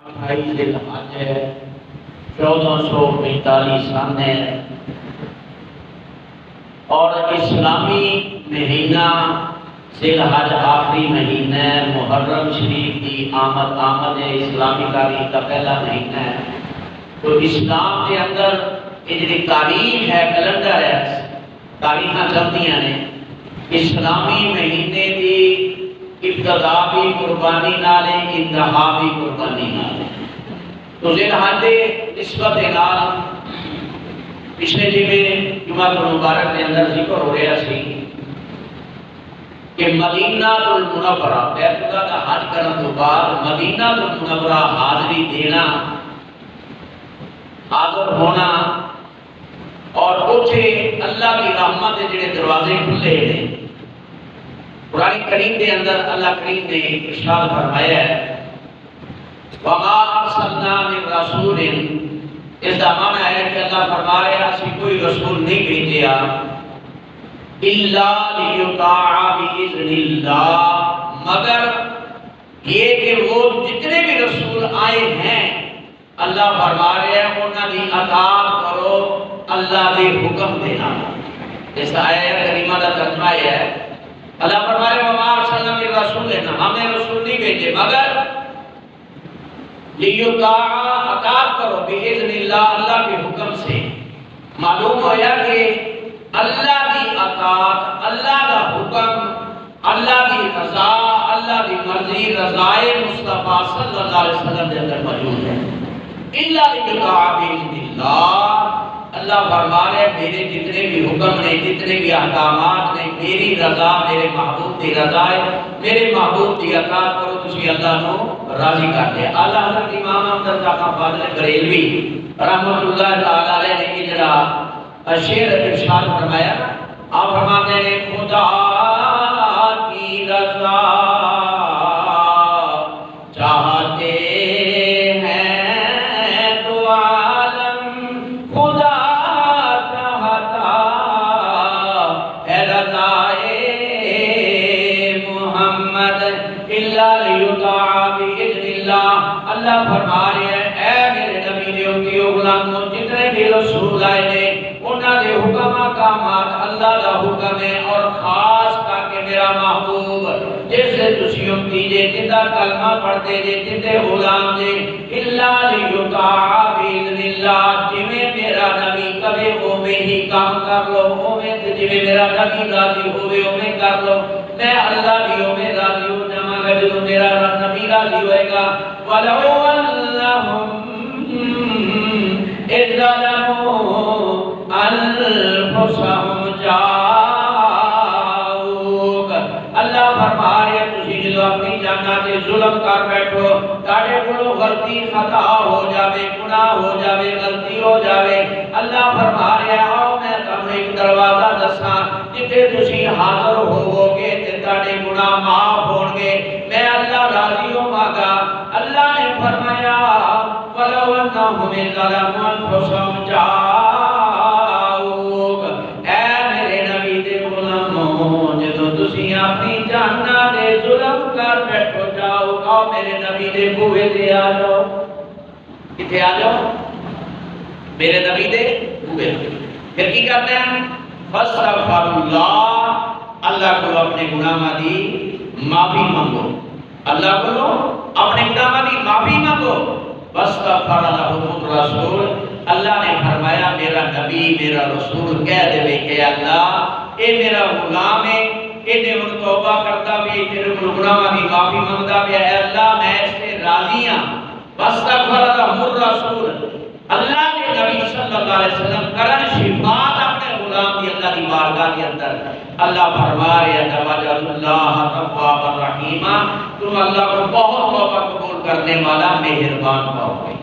1445 سن ہے اور اسلامی مہینہ ذی الحج آخری مہینہ محرم شریف کی آمد اسلامی تاریخ کا پہلا مہینہ ہے۔ تو اسلام کے اندر یہ جی تاریخ ہے، کیلنڈر ہے، تاریخ چلتی ہیں اسلامی مہینے کی ابتدا بھی قربانی نالے، انتہا بھی قربانی نالے۔ تو ذی الحج نسبت نال پچھلے جمعہ المبارک کے اندر ذکر ہو رہا سی کہ مدینہ المنورہ بیت اللہ کا حج کرنے کے بعد مدینہ المنورہ حاضری دینا، حاضر ہونا اور اتنے اللہ کی رحمت کے جڑے دروازے کھلے ہیں۔ قرآن کریم کے اندر اللہ کریم نے ارشاد فرمایا ہے وَمَا أَرْسَلْنَا مِن رَسُولٍ، اس کا معنی ہے کہ اللہ فرما رہے ہیں اسی کوئی رسول نہیں بھیجا إِلَّا لِيُطَاعَ بِإِذْنِ اللَّهِ، مگر یہ کہ وہ جتنے بھی رسول آئے ہیں اللہ فرما رہے ہیں انہاں دی اطاعت کرو، اللہ دے حکم دینا۔ اس آیت کریمہ کا ترجمہ ہے اللہ فرما رہے ہیں وَمَا أَرْسَلْنَا مِن رَسُولٍ، ہم نے رسول نہیں بھیجے مگر لیطاع، اطاعت کرو بِإِذْنِ اللَّهِ، اللہ کے حکم سے۔ معلوم ہوا کہ اللہ کی اطاعت، اللہ کا حکم، اللہ کی رضا، اللہ کی مرضی، رضائے مصطفیٰ صلی اللہ علیہ وسلم کے اندر موجود ہے۔ إِلَّا لِيُطَاعَ بِإِذْنِ اللَّهِ، اللہ فرما رہے میرے جتنے بھی حکم نے، جتنے بھی احکامات نے، میری رضا، میرے محبوب کی رضا ہے، میرے محبوب کی اطاعت کرو، تسی اللہ نو راضی کر دے۔ اعلیٰ حضرت امام احمد رضا فاضل بریلوی رحمت اللہ تعالی علیہ نے یہ جڑا شعر ارشاد فرمایا، آپ فرماتے ہیں خدا کی رضا چاہتے اللہ فرما رہے ہیں اے میرے نبی کے غلاموں جتنے بھی رسول آئے نے انہاں دے حکم احکامات اللہ دا حکم ہے، اور خاص کر کے میرا محبوب جس سے تسی کیجے جندا کلمہ پڑھتے جے جندے غلام جے الا لیطاع باذن اللہ، جویں میرا نبی کہے اوویں ہی کام کر لو، اوویں جویں میرا نبی راضی ہوئے اوویں کر لو، میں اللہ بھی اوویں راضی ہو جاواں گا جو میرا نبی راضی ہوئے گا۔ وَلَوْ أَنَّهُمْ إِذْ ظَلَمُوا أَنفُسَهُمْ جَاءُوكَ، اللہ فرما رہے ہیں تسی جو اپنی جاناں تے ظلم کر بیٹھو، تاڑے کولوں غلطی خطا ہو جاوے، گناہ ہو جاوے، غلطی ہو جاوے، اللہ فرما رہے ہیں آؤ میں تمہیں ایک دروازہ دساں جتے تسی حاضر ہوو گے تے تاڑے گناہ معاف ہون گے، میں اللہ راضی ہوواں گا۔ اللہ نے فرمایا وَلَوْ أَنَّهُمْ إِذْ ظَلَمُوا أَنفُسَهُمْ جَاءُوكَ، اے میرے نبی دے غلاموں جدوں تسی اپنی جاناں دے ظلم کر بیٹھو جاؤ، آؤ میرے نبی دے بوئے تے آ جاؤ، کتے آ جاؤ میرے نبی دے بوئے، پھر کی کرتے ہیں فَاسْتَغْفِرُ اللَّهَ، اللہ کو اپنے گناہاں دی معافی مانگو، اللہ کو اپنے گناہاں دی معافی مانگو۔ وَاسْتَغْفَرَ لَهُمُ الرَّسُولُ، اللہ نے فرمایا میرا نبی میرا رسول کہہ دے کہ اللہ اے میرا غلام ہے، انہیں ان توبہ کرتا بھی تیرے گناہاں دی معافی مانگتا بھی اے اللہ میں اس سے راضی ہوں۔ وَاسْتَغْفَرَ لَهُمُ الرَّسُولُ، اللہ کے نبی صلی اللہ علیہ وسلم کرن شفاعت اپنے غلام دی اللہ دی بارگاہ کے اندر، اللہ فرما رہے ہیں وَجَعَلُ اللَّهَ تَوَّابًا رَحِيمًا، تم اللہ کو بہت توبہ قبول کرنے والا مہربان پاؤ گے۔